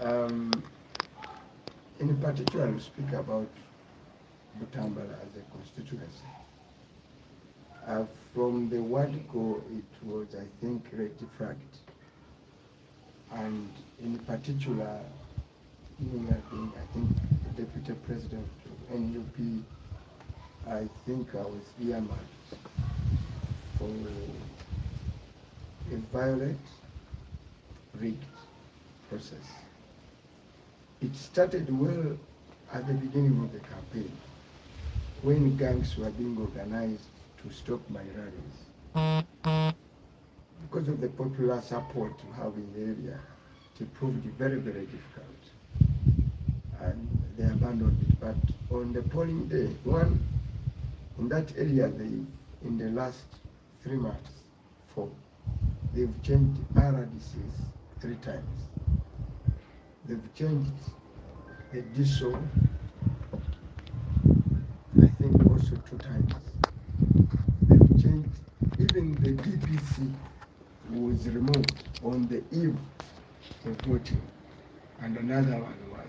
In particular, we speak about Butambala as a constituency. From the word go, it was, I think, rectified. And in particular, me being, I think, the deputy president of NUP, I think I was earmarked for a violent, rigged process. It started well at the beginning of the campaign, when gangs were being organized to stop my rallies. Because of the popular support you have in the area, it proved very, very difficult. And they abandoned it. But on the polling day, in that area, in the last 3 months, they've changed RDCs 3 times. They've changed the diesel, I think, also 2 times. They've changed, even the DPC was removed on the eve of voting, and another one was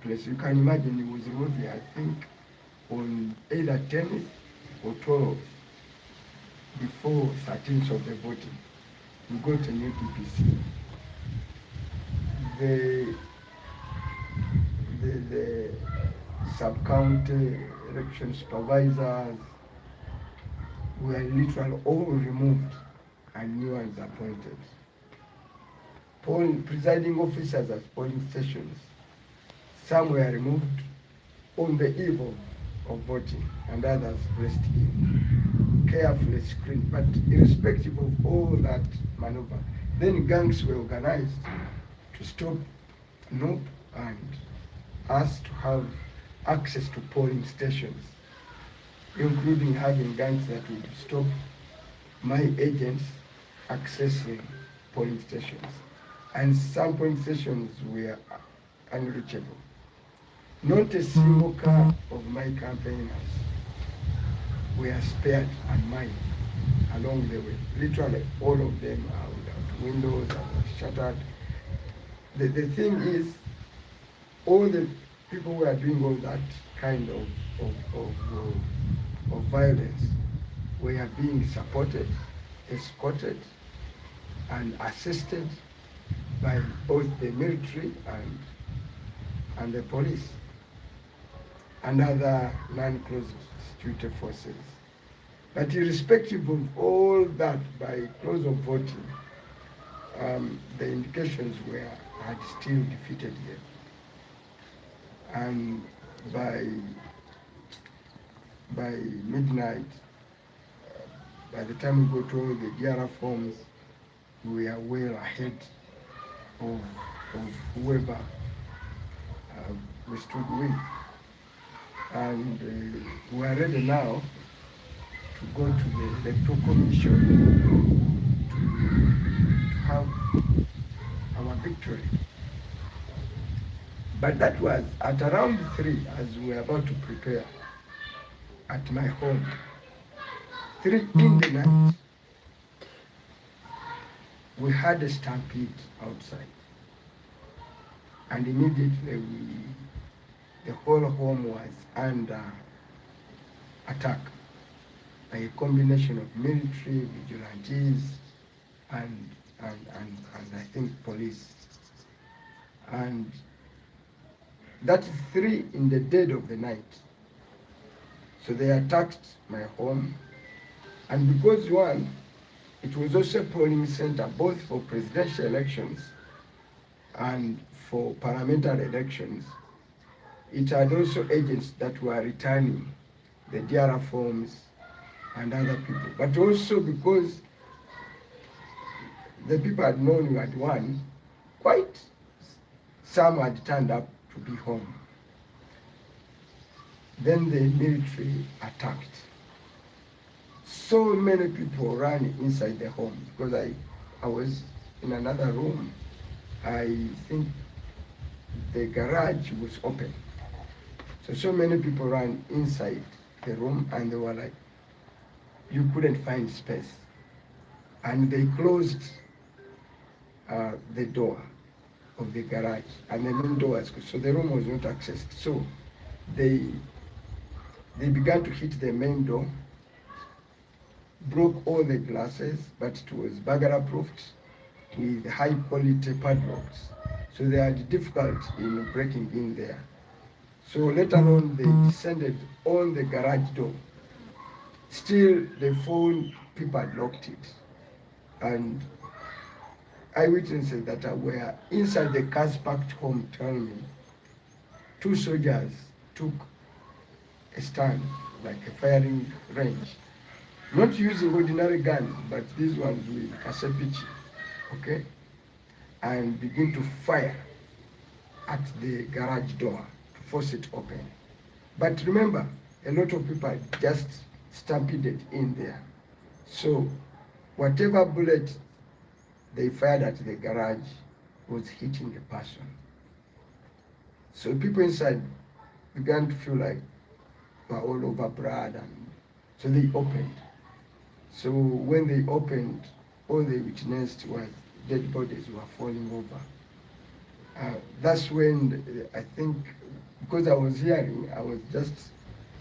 placed. You can imagine it was removed, I think, on either 10th or 12th, before 13th of the voting. We got a new DPC. The sub-county election supervisors were literally all removed and new ones appointed. Presiding officers at polling stations, some were removed on the eve of voting, and others placed in carefully screened. But irrespective of all that maneuver, then gangs were organized to stop Nup and us to have access to polling stations, including having gangs that would stop my agents accessing polling stations. And some polling stations were unreachable. Not a single car of my campaigners were spared and mine along the way. Literally all of them are without windows, are shattered. The thing is, all the people who are doing all that kind of violence were being supported, escorted, and assisted by both the military and the police and other non-close security forces. But irrespective of all that, by close of voting, the indications had still defeated them. And by midnight, by the time we got all the DRA forms, we are well ahead of whoever we stood with. And we are ready now to go to the Electoral Commission to have our victory. But that was at around 3, as we were about to prepare at my home. 3 in the night, we had a stampede outside. And immediately the whole home was under attack by a combination of military, vigilantes, and I think police. And that is 3 in the dead of the night. So they attacked my home. And because it was also a polling center both for presidential elections and for parliamentary elections, it had also agents that were returning the DRA forms and other people. But also because the people had known we had won, quite some had turned up to be home. Then the military attacked. So many people ran inside the home because I was in another room. I think the garage was open. So many people ran inside the room, and they were like, you couldn't find space. And they closed the door of the garage, and the main door was closed, so the room was not accessed. So they began to hit the main door, broke all the glasses, but it was burglar proofed with high quality padlocks. So they had difficulty in breaking in there. So later on, they descended on the garage door. Still, they found people had locked it. And eyewitnesses that were inside the cars parked home tell me 2 soldiers took a stand, like a firing range, not using ordinary guns, but these ones with kasepichi, okay, and begin to fire at the garage door to force it open. But remember, a lot of people just stampeded in there. So whatever bullet they fired at the garage was hitting the person. So people inside began to feel like they were all over blood, and so they opened. So when they opened, all they witnessed was dead bodies were falling over. That's when I think, because I was hearing, I was just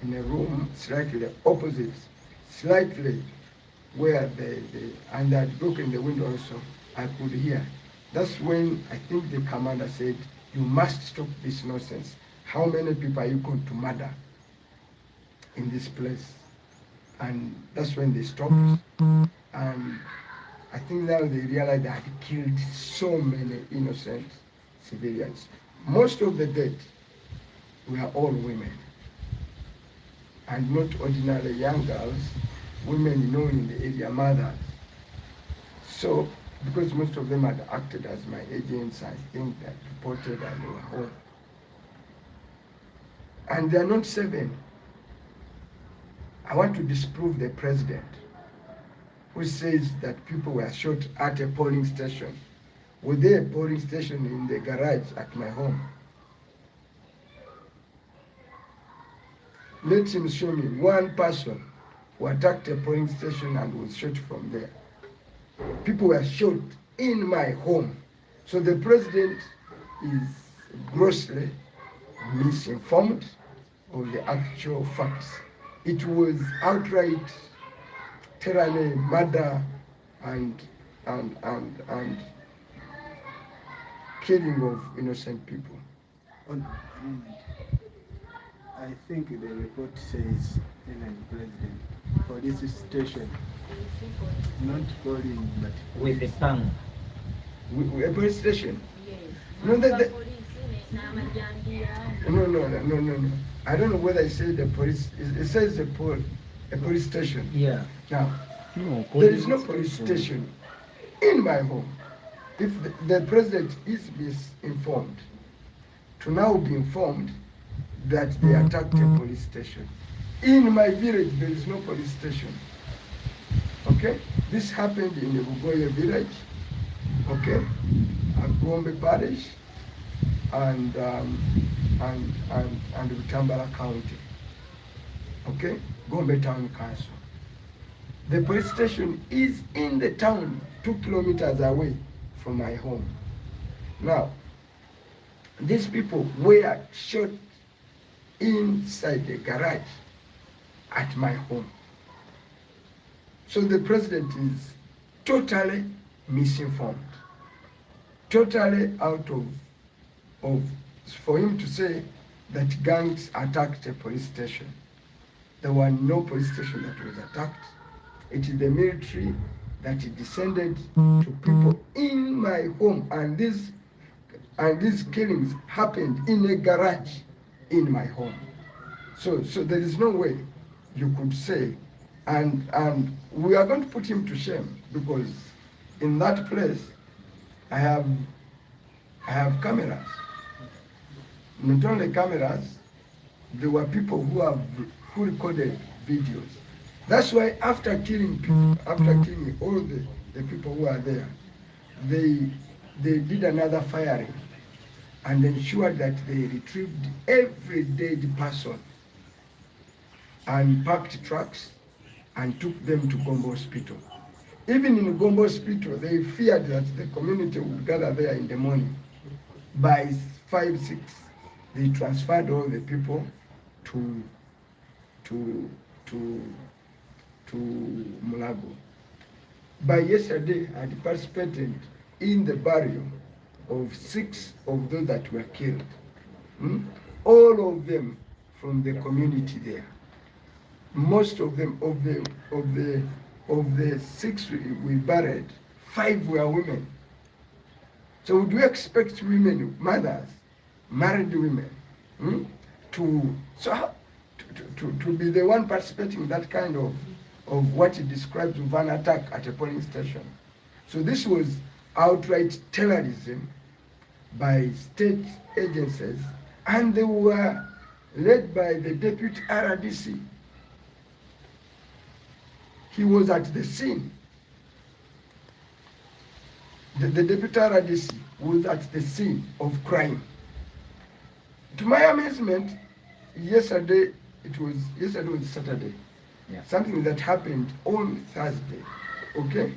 in a room slightly opposite, slightly where and I had broken the window also, I could hear. That's when I think the commander said, "You must stop this nonsense. How many people are you going to murder in this place?" And that's when they stopped. And I think now they realized they had killed so many innocent civilians. Most of the dead were all women, and not ordinary young girls, women known in the area, mothers. So, because most of them had acted as my agents, I think that reported and they were home. And they are not 7. I want to disprove the president who says that people were shot at a polling station. Was there a polling station in the garage at my home? Let him show me one person who attacked a polling station and was shot from there. People were shot in my home. So the president is grossly misinformed of the actual facts. It was outright tyranny, murder, and killing of innocent people. I think the report says even president police station, not calling, but with the tongue. A police station? Yes. No, no. I don't know whether it says the police. It says a police station. Yeah. Now, no, there is no police station in my home. If the president is misinformed, to now be informed that they attacked a police station. In my village, there is no police station. Okay? This happened in the Bugoye village, okay, at Gombe Parish, and Butambala County, okay, Gombe Town Council. The police station is in the town, 2 kilometers away from my home. Now, these people were shot inside the garage at my home. So the president is totally misinformed, totally out of for him to say that gangs attacked a police station. There were no police station that was attacked. It is the military that descended to people in my home, and these killings happened in a garage in my home. So there is no way you could say, and we are going to put him to shame, because in that place I have cameras. Not only cameras, there were people who recorded videos. That's why after killing all the people who are there, they did another firing and ensured that they retrieved every dead person and packed trucks and took them to Gombe Hospital. Even in Gombe Hospital, they feared that the community would gather there in the morning by 5, 6, they transferred all the people to to to to Mulago. By yesterday, I had participated in the burial of 6 of those that were killed. Hmm? All of them from the community there. Most of them, of the 6 we buried, 5 were women. So would you expect women, mothers, married women, to so how, to be the one participating in that kind of what he describes of an attack at a polling station? So this was outright terrorism by state agencies, and they were led by the deputy RDC. He was at the scene. The deputy RDC was at the scene of crime. To my amazement, yesterday was Saturday. Yeah. Something that happened on Thursday. Okay?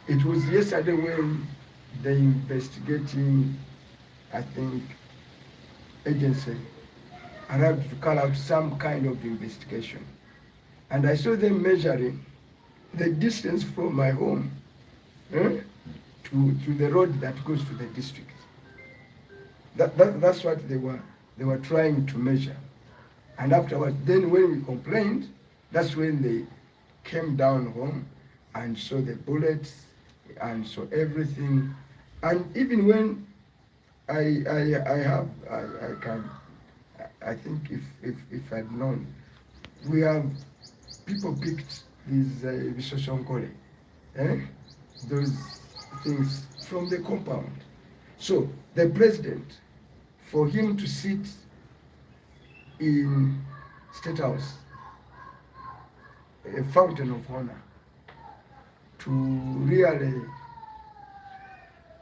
It was yesterday when the investigating, I think, agency arrived to call out some kind of investigation. And I saw them measuring the distance from my home to the road that goes to the district. That's what they were trying to measure. And afterwards, then when we complained, that's when they came down home and saw the bullets and saw everything. And even when I think if I'd known, we have people picked these Bisosonkole, those things from the compound. So the president, for him to sit in State House, a fountain of honor, to really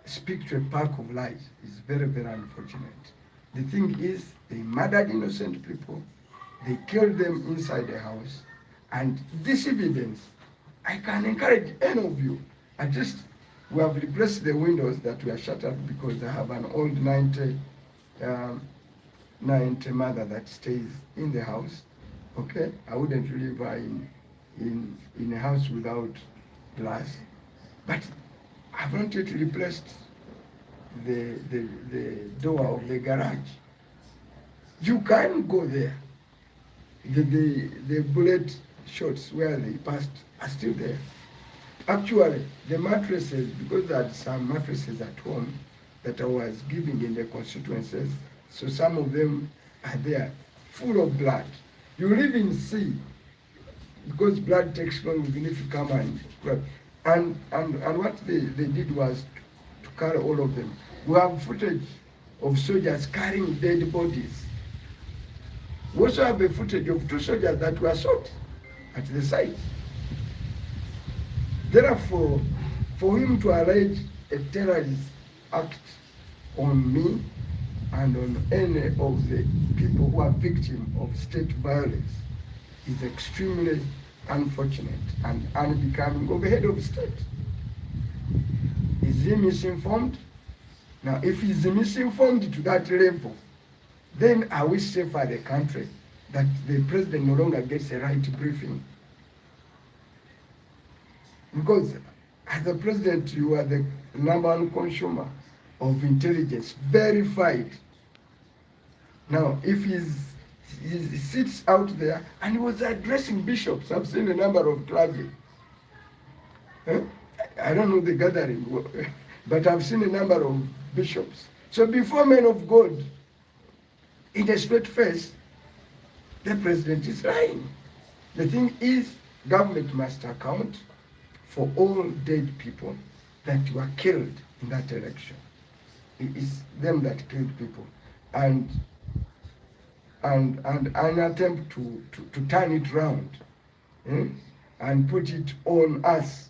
speak to a park of lies is very, very unfortunate. The thing is, they murdered innocent people, they killed them inside the house, and this evidence, I can encourage any of you, at least we have replaced the windows that were shattered because I have an old 90 mother that stays in the house. Okay, I wouldn't live in a house without glass, but I've not yet replaced the door of the garage. You can go there. The bullet shots where they passed are still there. Actually, the mattresses, because I had some mattresses at home that I was giving in the constituencies, so some of them are there, full of blood. You even see, because blood takes long, even if you come and grab. And what they did was to carry all of them. We have footage of soldiers carrying dead bodies. We also have a footage of 2 soldiers that were shot at the site. Therefore, for him to allege a terrorist act on me and on any of the people who are victims of state violence is extremely unfortunate and unbecoming of a head of state. Is he misinformed? Now, if he's misinformed to that level, then I wish say for the country that the president no longer gets a right briefing. Because as a president, you are the #1 consumer of intelligence, verified. Now, if he sits out there and he was addressing bishops, I've seen a number of clergy. I don't know the gathering, but I've seen a number of bishops. So before men of God, in a straight face, the president is lying. The thing is, government must account for all dead people that were killed in that election. It is them that killed people. And an attempt to turn it round and put it on us,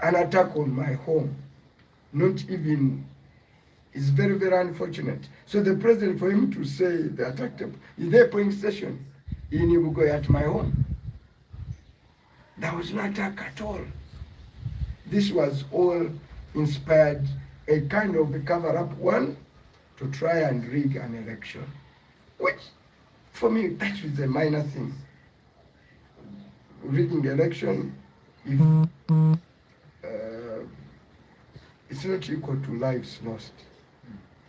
an attack on my home, not even, is very, very unfortunate. So the president, for him to say they attacked him, is there a polling station in Ibugo at my home? There was no attack at all. This was all inspired, a kind of a cover-up, one, to try and rig an election, which for me that is a minor thing. Rigging election, if it's not equal to lives lost.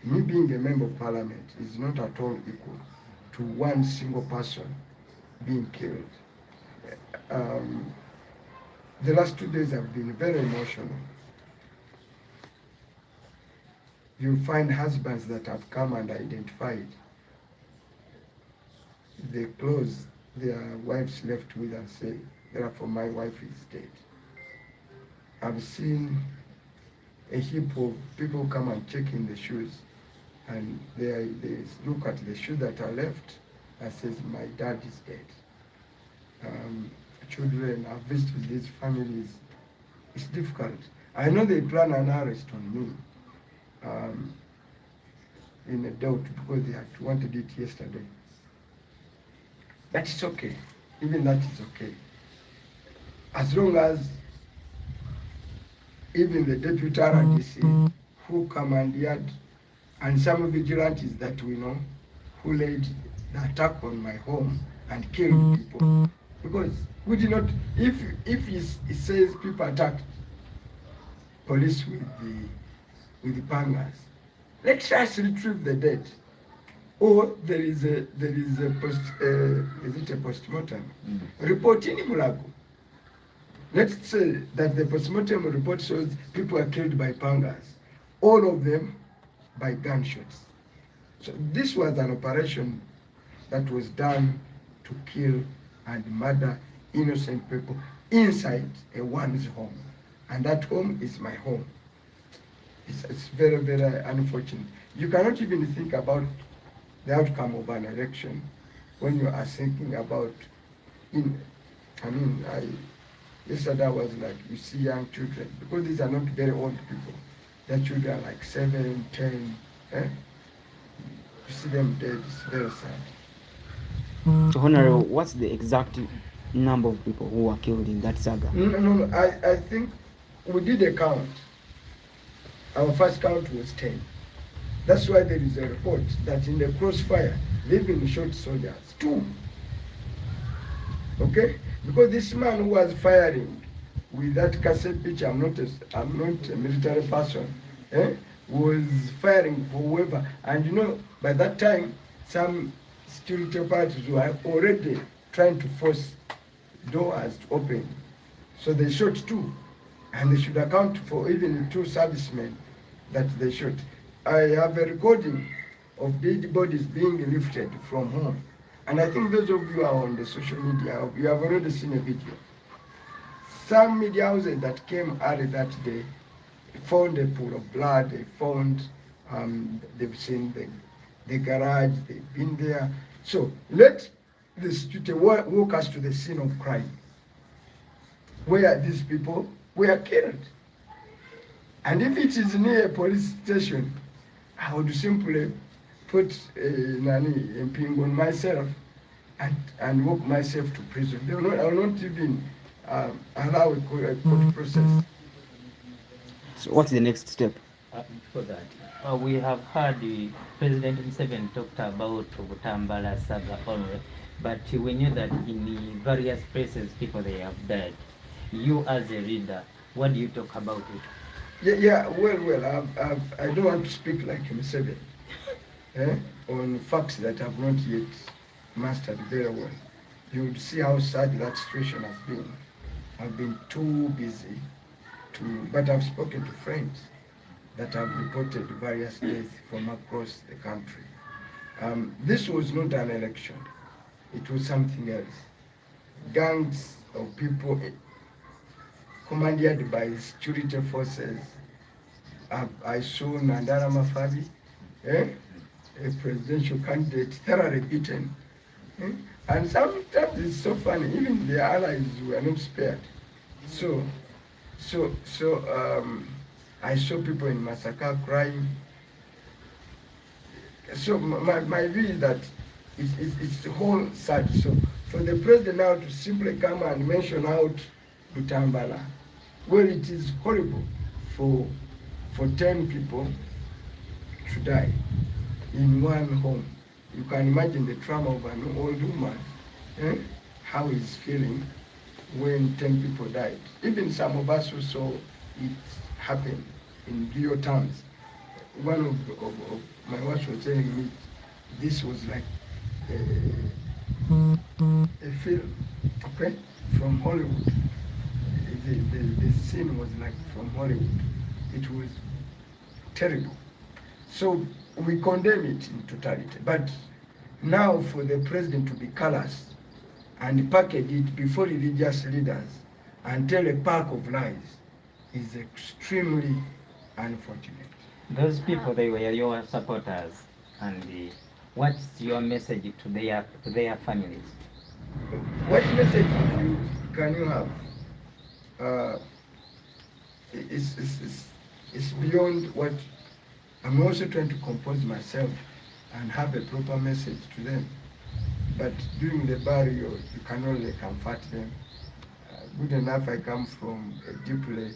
Me being a member of parliament is not at all equal to one single person being killed. The last 2 days have been very emotional. You find husbands that have come and identified the clothes their wives left with and say, therefore my wife is dead. I've seen a heap of people come and check in the shoes, and they look at the shoe that are left and says, my dad is dead. Children have visited these families. It's difficult. I know they plan an arrest on me in a doubt because they had wanted it yesterday. But it's okay. Even that is okay. As long as even the deputy RDC who commandeered and some vigilantes that we know who laid the attack on my home and killed people. Because we did not, if it says people attacked police with the pangas, let's just retrieve the dead. Or there is a postmortem report in Mulago. Let's say that the postmortem report shows people are killed by pangas, all of them by gunshots. So this was an operation that was done to kill and murder innocent people inside a one's home. And that home is my home. It's very, very unfortunate. You cannot even think about the outcome of an election when you are thinking about, yesterday I was like, you see young children, because these are not very old people. Their children are like 7, 10, You see them dead, it's very sad. Honorable, what's the exact number of people who were killed in that saga? No. I think we did a count. Our first count was 10. That's why there is a report that in the crossfire, they've been shot soldiers, 2. Okay? Because this man who was firing with that cassette picture, I'm not a military person, was firing for whoever. And by that time, some security operatives were already trying to force doors to open. So they shot 2. And they should account for even 2 servicemen that they shot. I have a recording of dead bodies being lifted from home. And I think those of you who are on the social media, you have already seen a video. Some media houses that came early that day found a pool of blood, they found, they've seen the garage, they've been there. So let the security walk us to the scene of crime, where these people were killed. And if it is near a police station, I would simply put a ping on myself and walk myself to prison. I will not even allow a court process. So what's the next step? For that, we have heard President Museveni talked about Butambala saga only, but we knew that in various places people they have died. You as a leader, what do you talk about it? Well, I don't want to speak like Museveni on facts that I've not yet mastered very well. You would see how sad that situation has been. I've been too busy but I've spoken to friends that have reported various deaths from across the country. This was not an election. It was something else. Gangs of people commanded by security forces. I saw Nandara Mafabi, a presidential candidate, thoroughly beaten. And sometimes it's so funny, even the allies were not spared. So I saw people in Masaka crying. So my view is that it's the whole sad. So for the president now to simply come and mention out Butambala, well, it is horrible for 10 people to die. in one home. You can imagine the trauma of an old woman, how he's feeling when 10 people died. Even some of us who saw it happen in real terms. One of my wife was telling me this was like a film, okay, from Hollywood. The scene was like from Hollywood. It was terrible. So we condemn it in totality. But now for the president to be callous and package it before religious leaders and tell a pack of lies is extremely unfortunate. Those people, they were your supporters, and what's your message to their families? What message can you have? It's beyond what I'm also trying to compose myself and have a proper message to them. But during the burial, you can only comfort them. Good enough, I come from a deeply